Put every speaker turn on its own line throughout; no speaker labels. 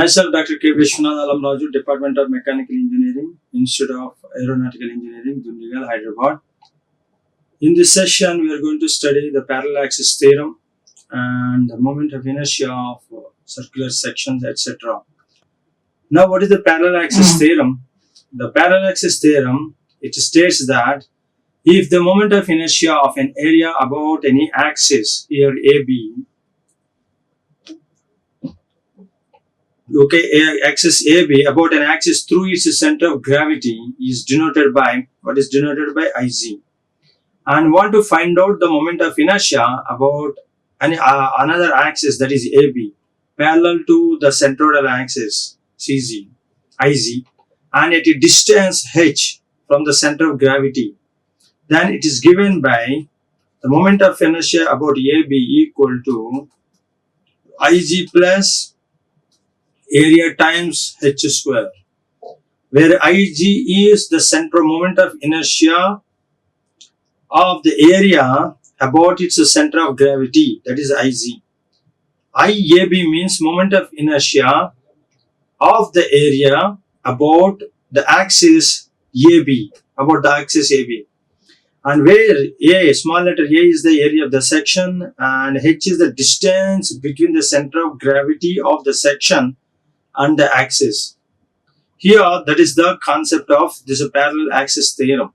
Myself, Dr. K. Viswanath Allamraju, Department of Mechanical Engineering, Institute of Aeronautical Engineering, Dundigal, Hyderabad. In this session, we are going to study the parallel axis theorem and the moment of inertia of circular sections, etc. Now, what is the parallel axis theorem? The parallel axis theorem, it states that if the moment of inertia of an area about any axis, here AB, axis AB about an axis through its center of gravity is denoted by Iz, and want to find out the moment of inertia about another axis, that is AB, parallel to the centroidal axis Iz, and at a distance h from the center of gravity, then it is given by the moment of inertia about AB equal to Ig plus area times h square, where Ig is the central moment of inertia of the area about its center of gravity, that is Iz. IAB means moment of inertia of the area about the axis AB, and where A, small letter A, is the area of the section and h is the distance between the center of gravity of the section and the axis. Here, that is the concept of this parallel axis theorem.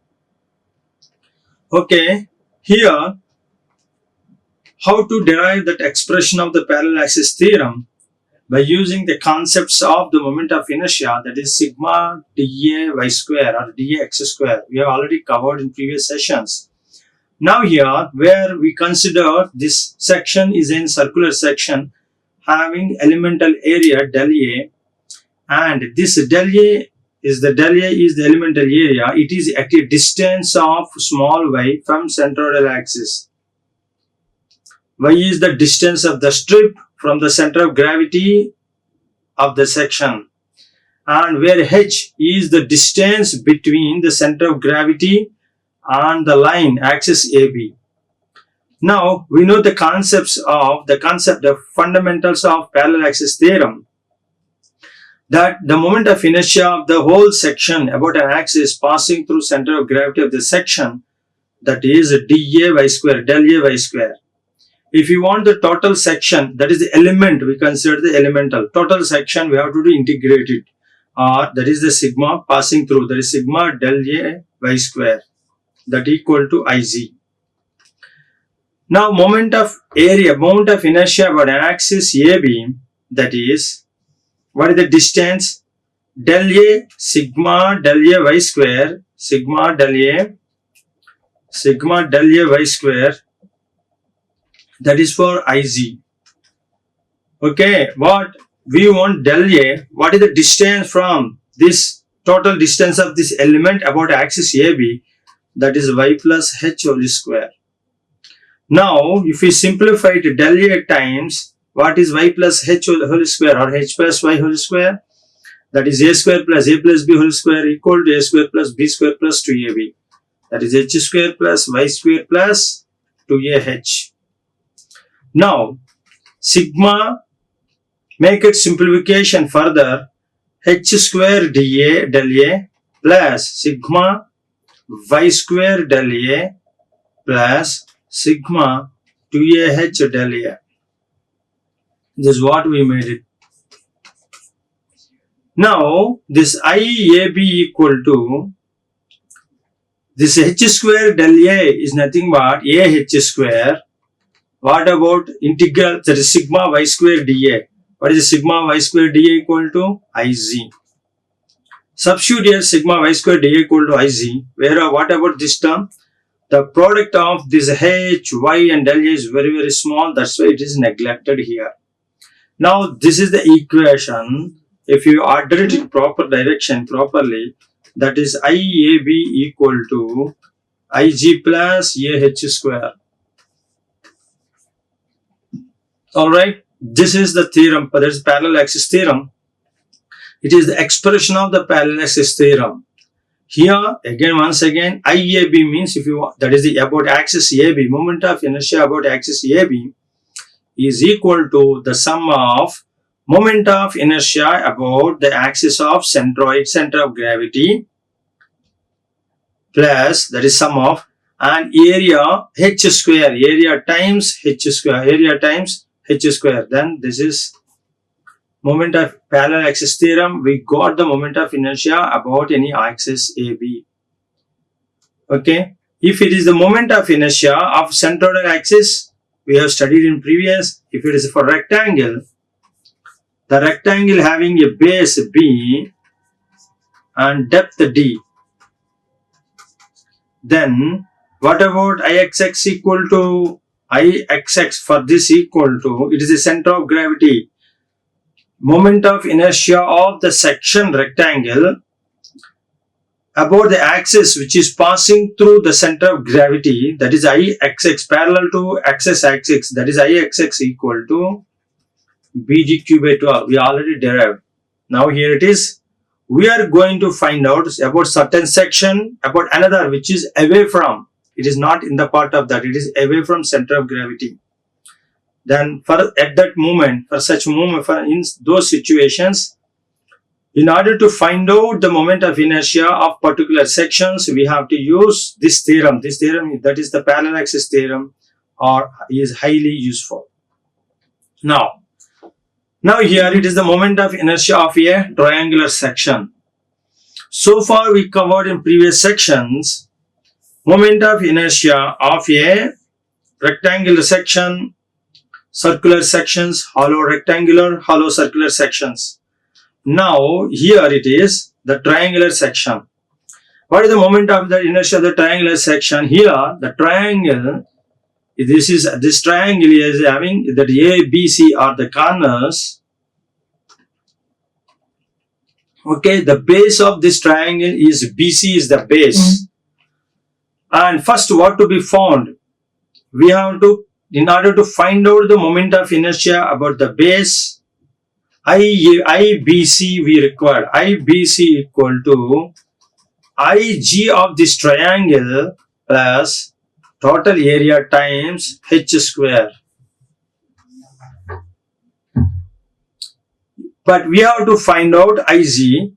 Okay, here, how to derive that expression of the parallel axis theorem? By using the concepts of the moment of inertia, that is sigma dA y square or dA x square. We have already covered in previous sessions. Now here, where we consider this section is a circular section having elemental area del A, and this del A is the elemental area. It is at a distance of small y from centroidal axis. Y is the distance of the strip from the center of gravity of the section, and where h is the distance between the center of gravity and the line axis AB. Now we know the concept of fundamentals of parallel axis theorem, that the moment of inertia of the whole section about an axis passing through center of gravity of the section, that is dA y square, del A y square. If you want the total section, that is the element, we consider the elemental. Total section, we have to do integrated, or that is the sigma passing through, that is sigma del A y square, that equal to Iz. Now, moment of inertia about an axis AB, that is, what is the distance? Del A sigma del A y square, sigma del A y square, that is for Iz. Okay, what we want del A, what is the distance from this total distance of this element about axis AB, that is y plus h whole square. Now, if we simplify it, del A times what is y plus h whole square or h plus y whole square, that is a square plus b whole square equal to a square plus b square plus 2ab, that is h square plus y square plus 2ah. Now, sigma, make it simplification further, h square dA del A plus sigma y square del A plus sigma 2ah del A. This is what we made it. Now, this IAB equal to this h square del A is nothing but ah square. What about integral, that is sigma y square dA? What is sigma y square dA equal to? Iz. Substitute here sigma y square dA equal to Iz. Where what about this term? The product of this h, y and del A is very, very small. That's why it is neglected here. Now this is the equation. If you order it in proper direction properly, that is IAB equal to Ig plus AH square. Alright, this is the theorem, that is parallel axis theorem. It is the expression of the parallel axis theorem. Here, once again, IAB means, if you want, that is the about axis AB, moment of inertia about axis AB is equal to the sum of moment of inertia about the axis of centroid, center of gravity, plus, that is sum of, and area h square, area times h square, area times h square. Then this is moment of parallel axis theorem. We got the moment of inertia about any axis AB. Okay. If it is the moment of inertia of centroidal axis, we have studied in previous. If it is for rectangle, the rectangle having a base B and depth D, then what about Ixx equal to Ixx? For this equal to, it is the center of gravity. Moment of inertia of the section rectangle about the axis which is passing through the center of gravity, that is Ixx, parallel to x-axis, that is Ixx equal to bg by 12. We already derived. Now here it is. We are going to find out about certain section, about another which is away from. It is not in the part of that. It is away from center of gravity. Then at that moment, for such moment, in those situations, in order to find out the moment of inertia of particular sections, we have to use this theorem. This theorem, that is the parallel axis theorem, or is highly useful. Now here it is the moment of inertia of a triangular section. So far we covered in previous sections moment of inertia of a rectangular section, circular sections, hollow rectangular, hollow circular sections. Now here it is the triangular section. What is the moment of the inertia of the triangular section? Here the triangle, this triangle is having that A, B, C are the corners. Okay, the base of this triangle is BC is the base. And first what to be found? We have to, in order to find out the moment of inertia about the base, IBC we require. IBC equal to IG of this triangle plus total area times h square. But we have to find out IG,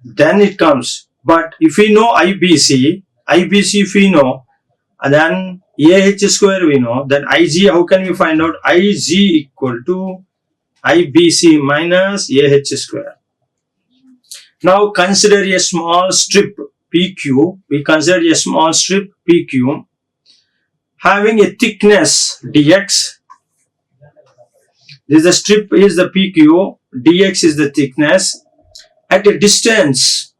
then it comes. But if we know IBC if we know, and then AH square we know, then IG, how can we find out? IG equal to IBC minus AH square. Now consider a small strip PQ. We consider a small strip PQ having a thickness dx. This is the strip is the PQ, dx is the thickness at a distance.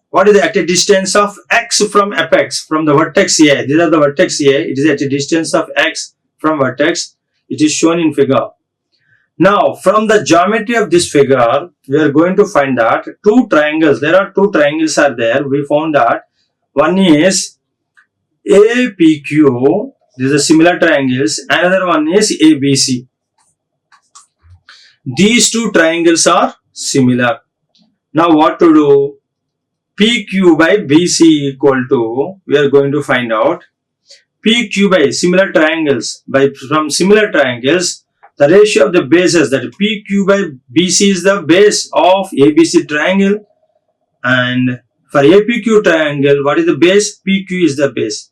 What is at a distance of x from apex, from the vertex A? These are the vertex A. It is at a distance of x from vertex. It is shown in figure. Now, from the geometry of this figure, we are going to find that two triangles. There are two triangles are there. We found that one is APQ. These are similar triangles. Another one is ABC. These two triangles are similar. Now what to do? PQ by BC equal to, we are going to find out PQ by similar triangles. From similar triangles, the ratio of the bases, that PQ by BC is the base of ABC triangle, and for APQ triangle, what is the base? PQ is the base.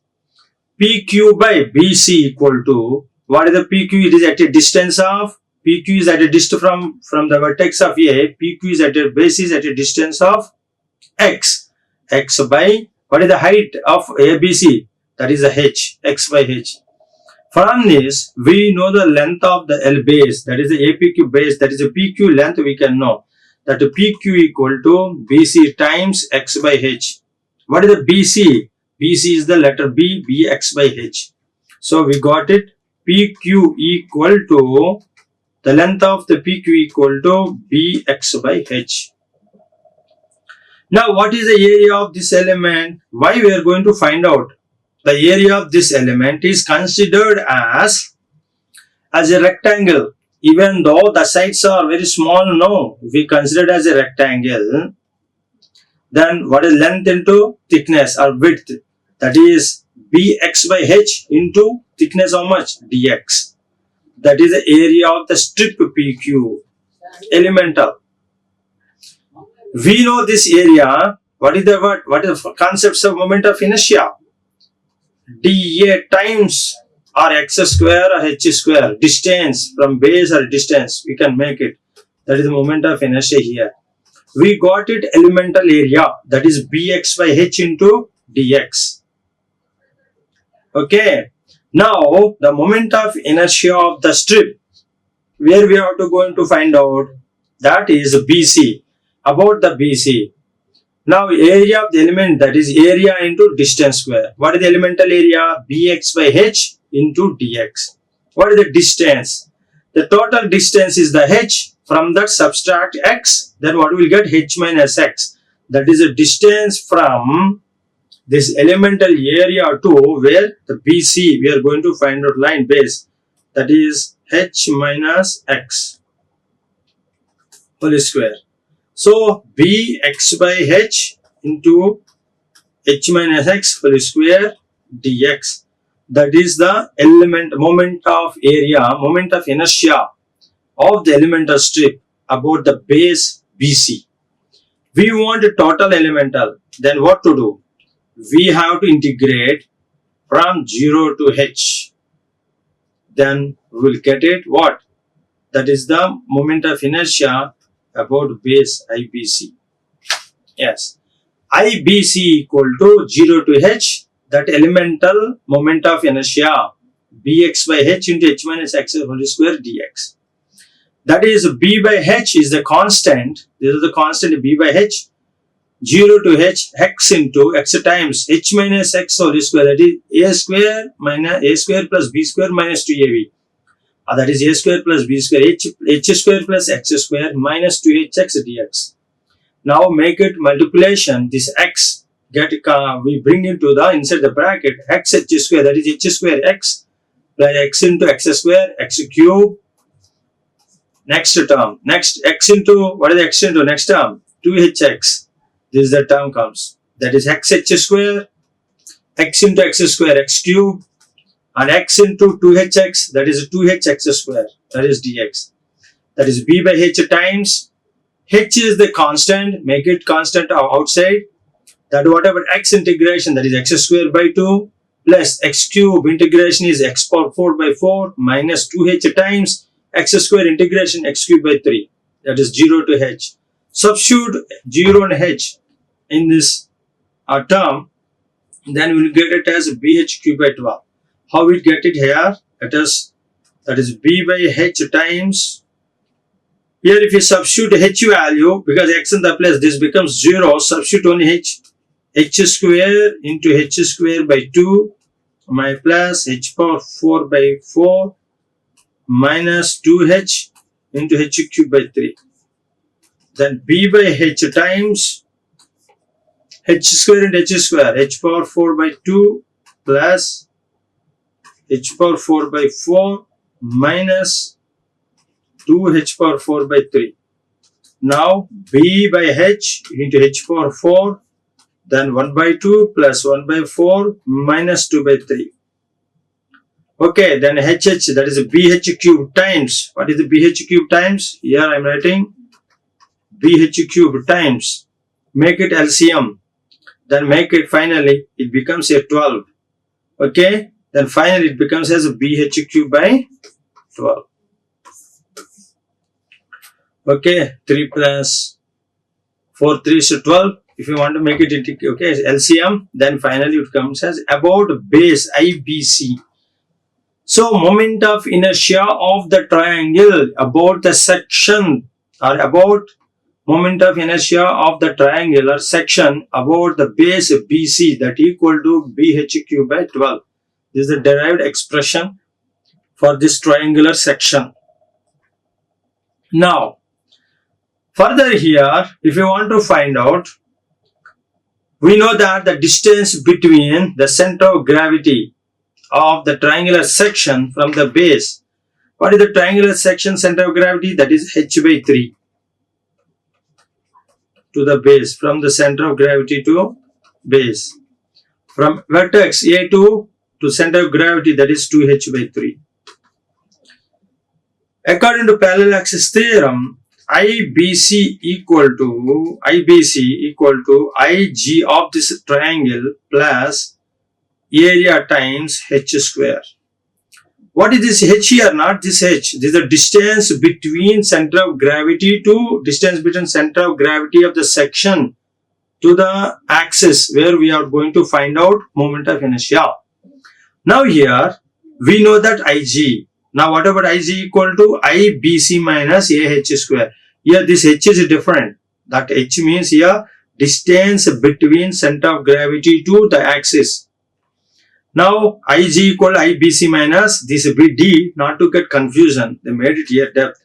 PQ by BC equal to, what is the PQ? It is at a distance of, PQ is at a distance from the vertex of A, PQ is at a base is at a distance of x. X by, what is the height of ABC? That is the h, x by h. From this, we know the length of the L base, that is the APQ base, that is the PQ length we can know. That PQ equal to BC times x by h. What is the BC? BC is the letter B, bx by h. So we got it. PQ equal to, the length of the PQ equal to bx by h. Now what is the area of this element? Why we are going to find out? The area of this element is considered as a rectangle. Even though the sides are very small, no, we consider it as a rectangle. Then what is length into thickness or width? That is bx by h into thickness how much? Dx. That is the area of the strip PQ. elemental. We know this area. What is the concepts of moment of inertia? dA times or x square or h square, distance from base or distance, we can make it. That is the moment of inertia here. We got it elemental area, that is bx by h into dx. Okay. Now the moment of inertia of the strip, where we have to go and to find out, that is BC. About the BC. Now area of the element, that is area into distance square. What is the elemental area? Bx by h into dx. What is the distance? The total distance is the h. From that subtract x, then what we will get? H minus x. That is the distance from this elemental area to where the BC, we are going to find out line base. That is h minus x whole square. So bx by h into h minus x whole square dx. That is the moment of area, moment of inertia of the elemental strip about the base BC. We want a total elemental. Then what to do? We have to integrate from 0 to h. Then we will get it what? That is the moment of inertia about base IBC. Yes. IBC equal to 0 to h, that elemental moment of inertia bx by h into h minus x whole square dx. That is b by h is the constant. This is the constant b by h. 0 to h, x into x times h minus x whole square, that is a square minus a square plus b square minus 2ab. That is a square plus b square, h square plus x square minus 2hx dx. Now make it multiplication. This x we bring into the inside the bracket x h square, that is h square x plus x into x square x cube. Next term, next x into, what is x into next term? 2hx. This is the term comes. That is xh square, x into x square x cube, and x into 2hx, that is 2hx square, that is dx. That is b by h times, h is the constant, make it constant outside. That whatever x integration, that is x square by 2 plus x cube integration is x power 4 by 4 minus 2h times x square integration x cube by 3. That is 0 to h. Substitute 0 and h in this term, then we will get it as bh cube by 12. How we get it here? That is b by h times. Here if you substitute h value, because x in the place, this becomes 0, substitute only h square into h square by 2 my plus h power 4 by 4 minus 2h into h cube by 3. Then b by h times h square into h square, h power 4 by 2 plus h power 4 by 4 minus 2h power 4 by 3. Now b by h into h power 4, then 1 by 2 plus 1 by 4 minus 2 by 3. Okay, then hh, that is bh cube times, what is the bh cube times? Here I am writing bh cube times, make it LCM, then make it finally, it becomes a 12. Okay, then finally it becomes as a bh cube by 12. Okay, 3 plus 4, 3 is 12. If you want to make it into LCM, then finally it comes as about base IBC. So moment of inertia of the triangle about the section, or about moment of inertia of the triangular section about the base BC, that equal to bh cube by 12. This is the derived expression for this triangular section. Now further here, if you want to find out, we know that the distance between the center of gravity of the triangular section from the base. What is the triangular section center of gravity? That is h by 3 to the base, from the center of gravity to base. From vertex A2 to center of gravity, that is 2h by 3. According to parallel axis theorem, IBC equal to IG of this triangle plus area times H square. What is this H here? Not this H. This is the distance between center of gravity to center of gravity of the section to the axis where we are going to find out moment of inertia. Now here we know that IG. Now what about IG equal to IBC minus AH square. Here this H is different. That H means here distance between center of gravity to the axis. Now IG equal IBC minus this BD, not to get confusion. They made it here depth.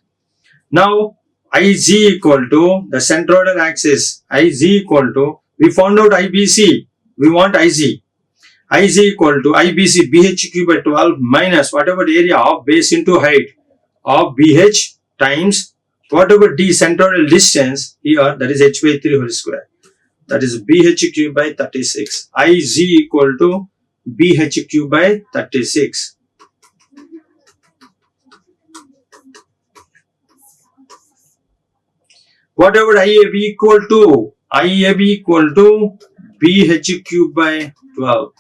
Now IG equal to the centroidal axis. IG equal to, we found out IBC. We want IG. IG equal to IBC BH cube by 12 minus whatever area of base into height of BH times whatever D centroidal distance here, that is H by 3 whole square. That is BH cube by 36. IG equal to BH cube by 36. Whatever IAB equal to? IAB equal to BH cube by 12.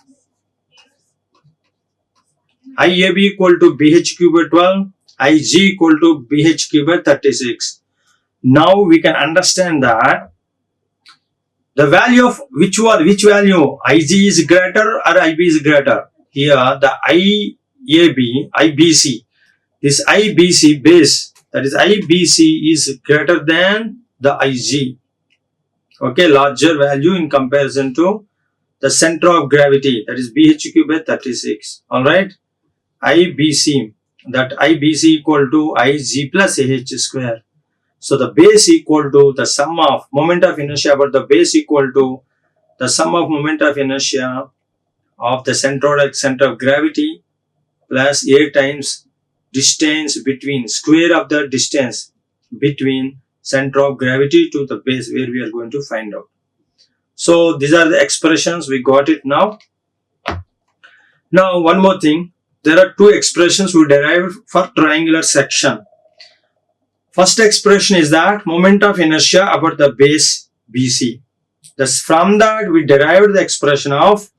IAB equal to BH cube by 12. IG equal to BH cube by 36. Now we can understand that the value of which value, IG is greater or IB is greater. Here the IBC, this IBC base, that is IBC is greater than the IG. Okay, larger value in comparison to the center of gravity, that is BH cube by 36. Alright, IBC, that IBC equal to IG plus AH square. So the base equal to the sum of moment of inertia about the base equal to the sum of moment of inertia of the center of gravity plus A times distance between, square of the distance between center of gravity to the base where we are going to find out. So these are the expressions, we got it now. Now one more thing, there are two expressions we derived for triangular section. First expression is that moment of inertia about the base BC. Thus from that we derived the expression of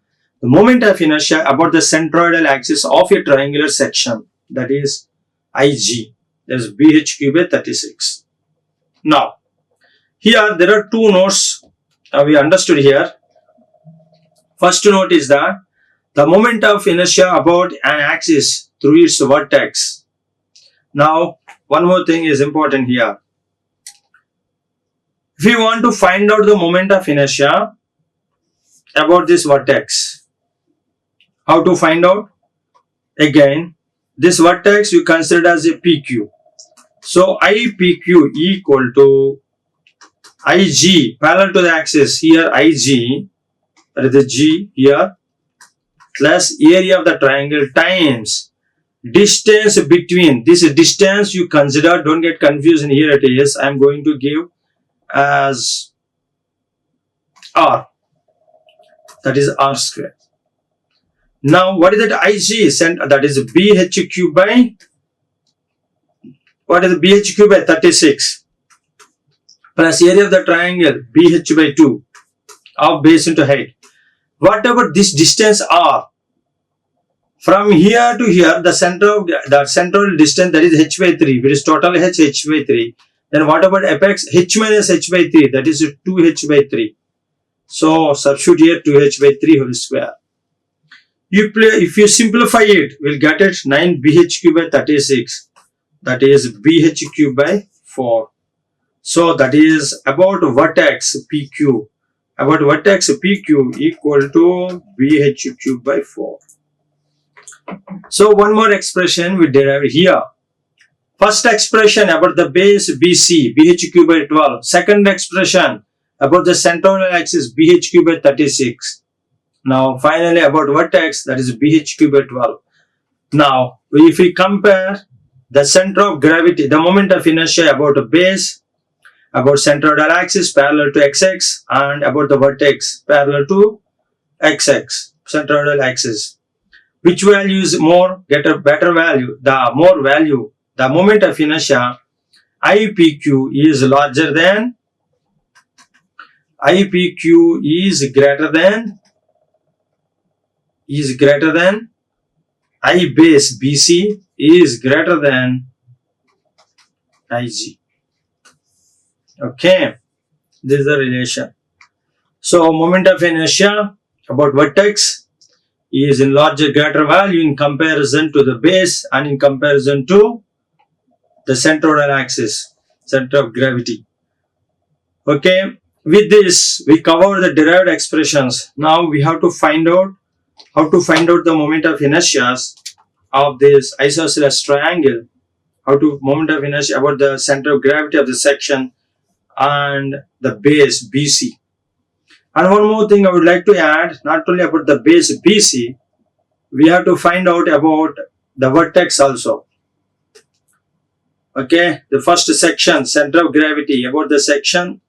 the moment of inertia about the centroidal axis of a triangular section, that is IG. That is BH cube by 36. Now here there are two notes we understood here. First note is that the moment of inertia about an axis through its vertex. Now one more thing is important here. If we want to find out the moment of inertia about this vertex, how to find out? Again, this vertex you consider as a PQ. So IPQ equal to IG parallel to the axis, here IG, that is the G here, plus area of the triangle times distance between, this distance you consider, don't get confused, here it is, I am going to give as R, that is R square. Now what is that IG? That is BH cube by, what is BH cube by 36 plus area of the triangle BH by 2 of base into height. Whatever this distance R, from here to here, the central distance, that is H by 3, which is total H by 3. Then what about apex? H minus H by 3, that is 2H by 3. So substitute here 2H by 3 whole square. If you simplify it, we'll get it 9 BH cube by 36. That is BH cube by 4. So that is about vertex PQ. About vertex PQ equal to BH cube by 4. So one more expression we derived here. First expression about the base BC, BH cube by 12. Second expression about the centroidal axis, BH cube by 36. Now finally about vertex, that is BH cube by 12. Now if we compare the center of gravity, the moment of inertia about the base, about centroidal axis parallel to XX, and about the vertex parallel to XX, centroidal axis. Which value is more, get a better value? The more value, the moment of inertia IPQ is larger than, IPQ is greater than I base BC is greater than IG. Okay, this is the relation. So moment of inertia about vertex is in larger greater value in comparison to the base and in comparison to the centroidal axis, center of gravity. Okay, with this we cover the derived expressions. Now we have to find out how to find out the moment of inertia of this isosceles triangle, how to moment of inertia about the center of gravity of the section and the base BC. And one more thing I would like to add, not only about the base BC, we have to find out about the vertex also. Okay, the first section, center of gravity, about the section,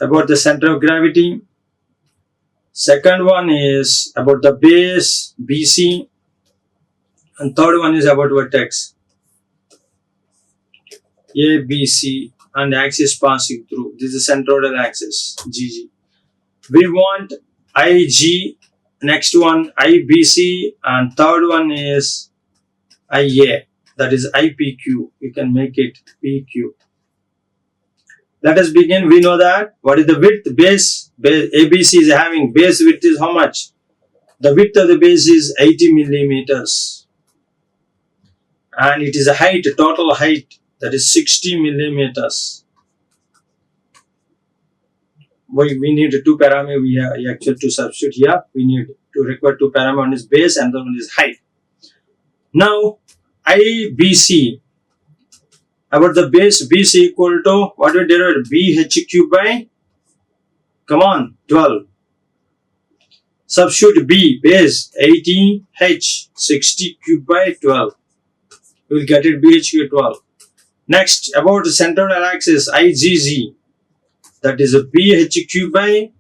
about the center of gravity. Second one is about the base BC, and third one is about vertex ABC and axis passing through. This is the centroidal axis GG. We want IG, next one IBC, and third one is IA, that is IPQ. We can make it PQ. Let us begin. We know that what is the width? Base ABC is having base width is how much? The width of the base is 80 millimeters, and it is a height, total height, that is 60 millimeters. We need two parameters. We have actually to substitute here. We need to require two parameters. One is base and the one is height. Now IBC, about the base BC equal to what we derive? BH by, come on, 12. Substitute B, base 80, H 60 cube by 12. We will get it BH 12. Next, about the central axis IGZ, that is a BH by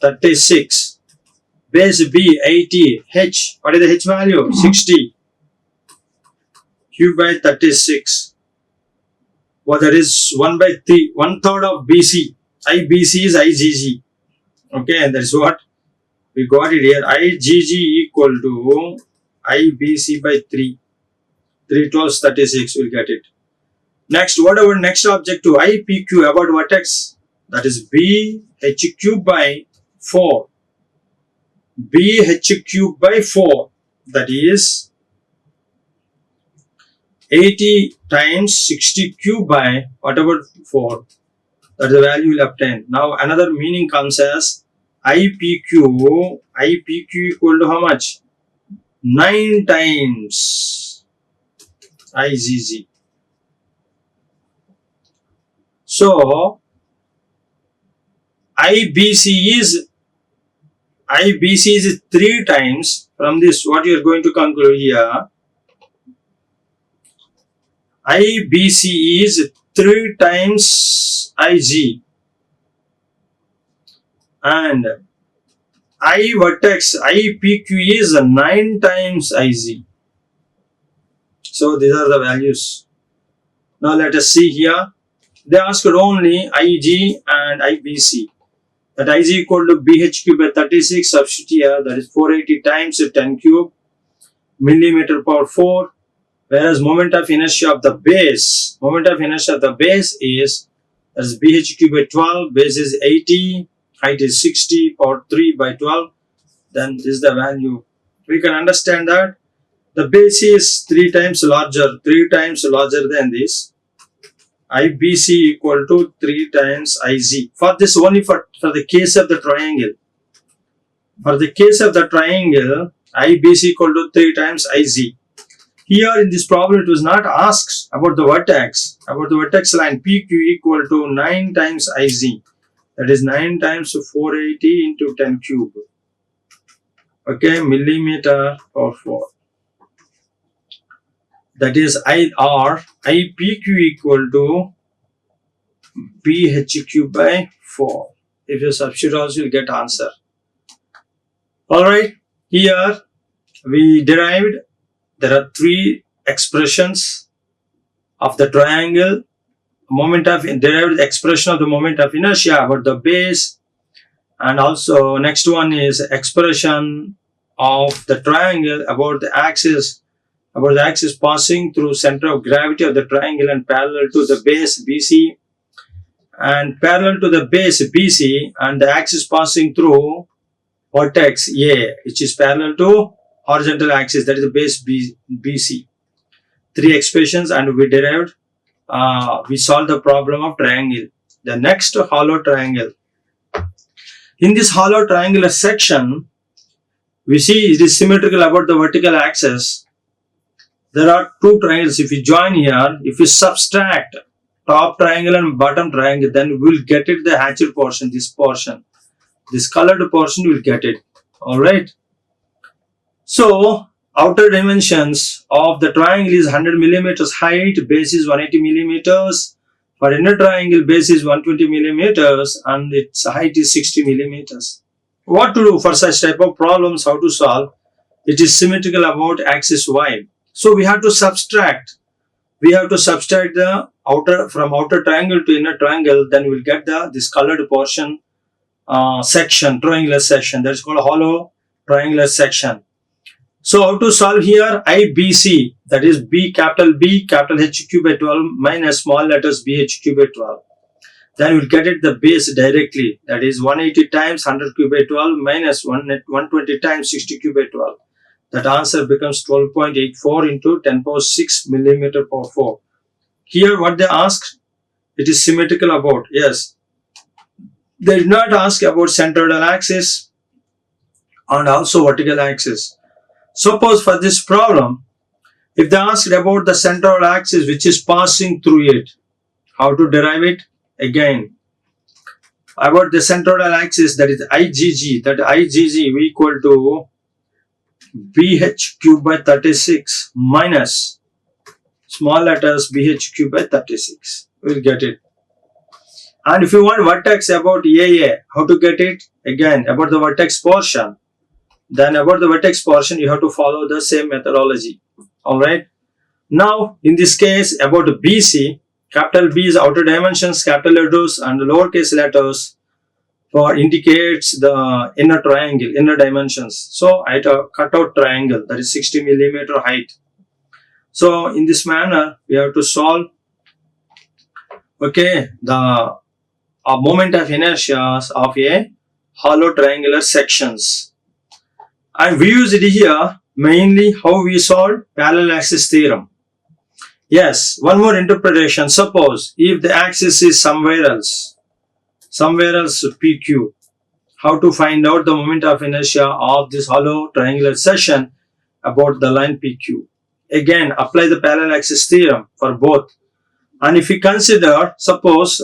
36. Base B 80, H, what is the H value? 60 cube by 36. Well, that is 1 by 3, 1/3 of BC. IBC is IGG. Okay, and that is what we got it here. IGG equal to IBC by 3. 3 12 36, we'll get it. Next, what our next objective? IPQ, about vertex, that is BH by 4. BH by 4, that is 80 times 60 cube by whatever 4, that is the value will obtain. Now another meaning comes as IPQ equal to how much? 9 times IGG. So IBC is 3 times. From this, what you are going to conclude here, IBC is 3 times IG, and I vertex IPQ is 9 times IG. So these are the values. Now let us see here. They asked only IG and IBC. That IG equal to BH cube by 36, substitute here, that is 480 times 10 cube millimeter power 4. Whereas moment of inertia of the base, is, that is BH cube by 12, base is 80, height is 60, power 3 by 12. Then this is the value. We can understand that the base is 3 times larger than this. IBC equal to 3 times IG. For this, only for the case of the triangle. For the case of the triangle, IBC equal to 3 times IG. Here in this problem, it was not asked about the vertex. About the vertex line, PQ equal to 9 times IG. That is 9 times 480 into 10 cube. Okay, millimeter power 4. That is IPQ equal to BH by 4. If you substitute also, you'll get answer. Alright, here we derived, there are 3 expressions of the triangle derived the expression of the moment of inertia about the base, and also next one is expression of the triangle about the axis passing through center of gravity of the triangle and parallel to the base BC, and parallel to the base BC and the axis passing through vertex A, which is parallel to horizontal axis, that is the base BC. Three expressions, and we solved the problem of triangle. The next, hollow triangle. In this hollow triangular section, we see it is symmetrical about the vertical axis. There are two triangles. If you join here, if you subtract top triangle and bottom triangle, then we will get it the hatched portion, this colored portion, you will get it. Alright. So, outer dimensions of the triangle is 100 millimeters height, base is 180 millimeters. For inner triangle, base is 120 millimeters and its height is 60 millimeters. What to do for such type of problems, how to solve? It is symmetrical about axis Y. So we have to subtract. The outer triangle to inner triangle, then we will get this colored portion section, triangular section. That is called hollow triangular section. So how to solve here? IBC, that is B capital H cube by 12 minus small letters BH cube by 12. Then we will get it the base directly. That is 180 times 100 cube by 12 minus 120 times 60 cube by 12. That answer becomes 12.84 into 10 power 6 millimeter power 4. Here what they asked, it is symmetrical about. Yes. They did not ask about centroidal axis and also vertical axis. Suppose for this problem, if they asked about the centroidal axis which is passing through it, how to derive it? Again, about the centroidal axis, that is IGG, that IGG we equal to BH cube by 36 minus small letters BH cube by 36. We'll get it. And if you want vertex about AA, how to get it? Again, about the vertex portion. Then about the vertex portion, you have to follow the same methodology. Alright. Now, in this case, about the BC, capital B is outer dimensions, capital letters and lowercase letters for indicates the inner triangle, inner dimensions. So, I cut out triangle, that is 60 millimeter height. So, in this manner, we have to solve, okay, the moment of inertia of a hollow triangular sections. And we use it here mainly how we solve parallel axis theorem. Yes, one more interpretation. Suppose if the axis is somewhere else PQ, how to find out the moment of inertia of this hollow triangular section about the line PQ. Again, apply the parallel axis theorem for both. And if we consider, suppose,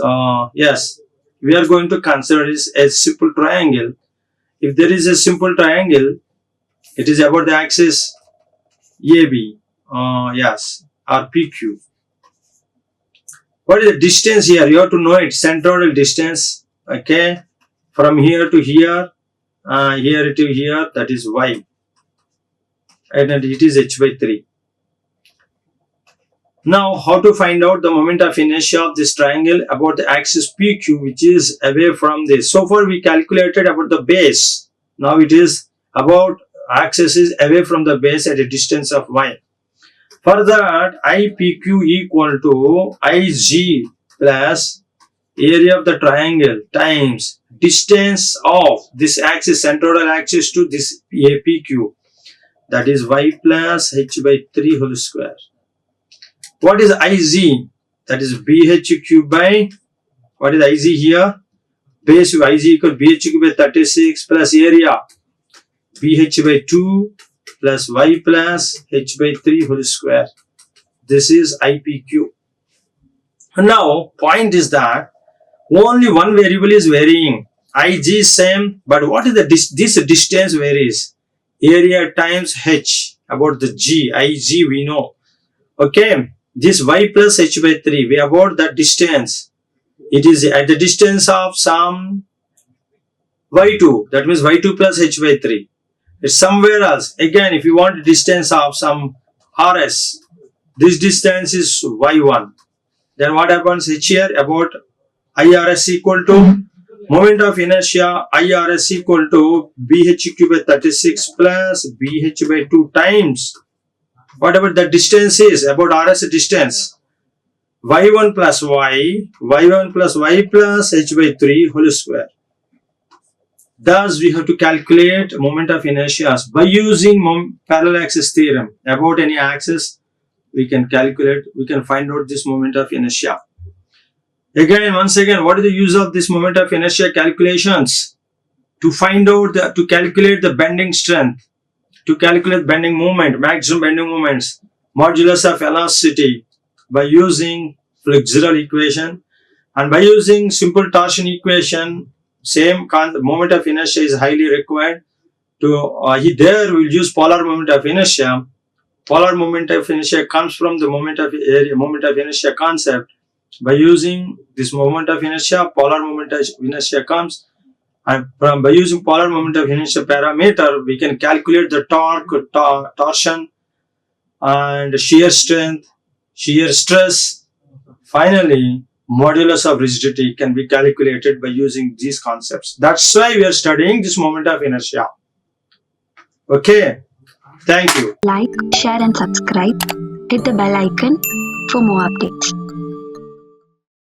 yes, we are going to consider this a simple triangle. If there is a simple triangle, it is about the axis AB, yes, or PQ. What is the distance here? You have to know it, centroidal distance, okay, from here to here, here to here, that is Y, and it is H by 3. Now, how to find out the moment of inertia of this triangle about the axis PQ, which is away from this. So far, we calculated about the base. Now, it is about axis is away from the base at a distance of Y. For that, IPQ equal to IG plus area of the triangle times distance of this axis, centroidal axis to this APQ. That is Y plus H by 3 whole square. What is IG? That is BH cube by, what is IG here? Base IG equal BH cube by 36 plus area BH by 2 plus Y plus H by 3 whole square. This is IPQ. Now, point is that only one variable is varying. IG is same, but what is this distance varies. Area times H, about the G, IG we know. Okay, this Y plus H by 3, we about that distance. It is at the distance of some Y2, that means Y2 plus H by 3. It's somewhere else. Again, if you want distance of some RS, this distance is Y1. Then what happens here about IRS equal to moment of inertia, IRS equal to BHQ by 36 plus BH by 2 times whatever the distance is, about RS distance, y1 plus y1 plus y plus h by 3 whole square. Thus, we have to calculate moment of inertia by using parallel axis theorem. About any axis, we can calculate, we can find out this moment of inertia. Once again, what is the use of this moment of inertia calculations? To find out, to calculate the bending strength, to calculate bending moment, maximum bending moments, modulus of velocity by using flexural equation, and by using simple torsion equation, same moment of inertia is highly required. There we'll use polar moment of inertia. Polar moment of inertia comes from the moment of inertia concept. By using this moment of inertia, polar moment of inertia comes, and by using polar moment of inertia parameter, we can calculate the torque, torsion, and shear strength, shear stress. Finally, modulus of rigidity can be calculated by using these concepts. That's why we are studying this moment of inertia. Okay, thank you.
Like, share and subscribe. Hit the bell icon for more updates.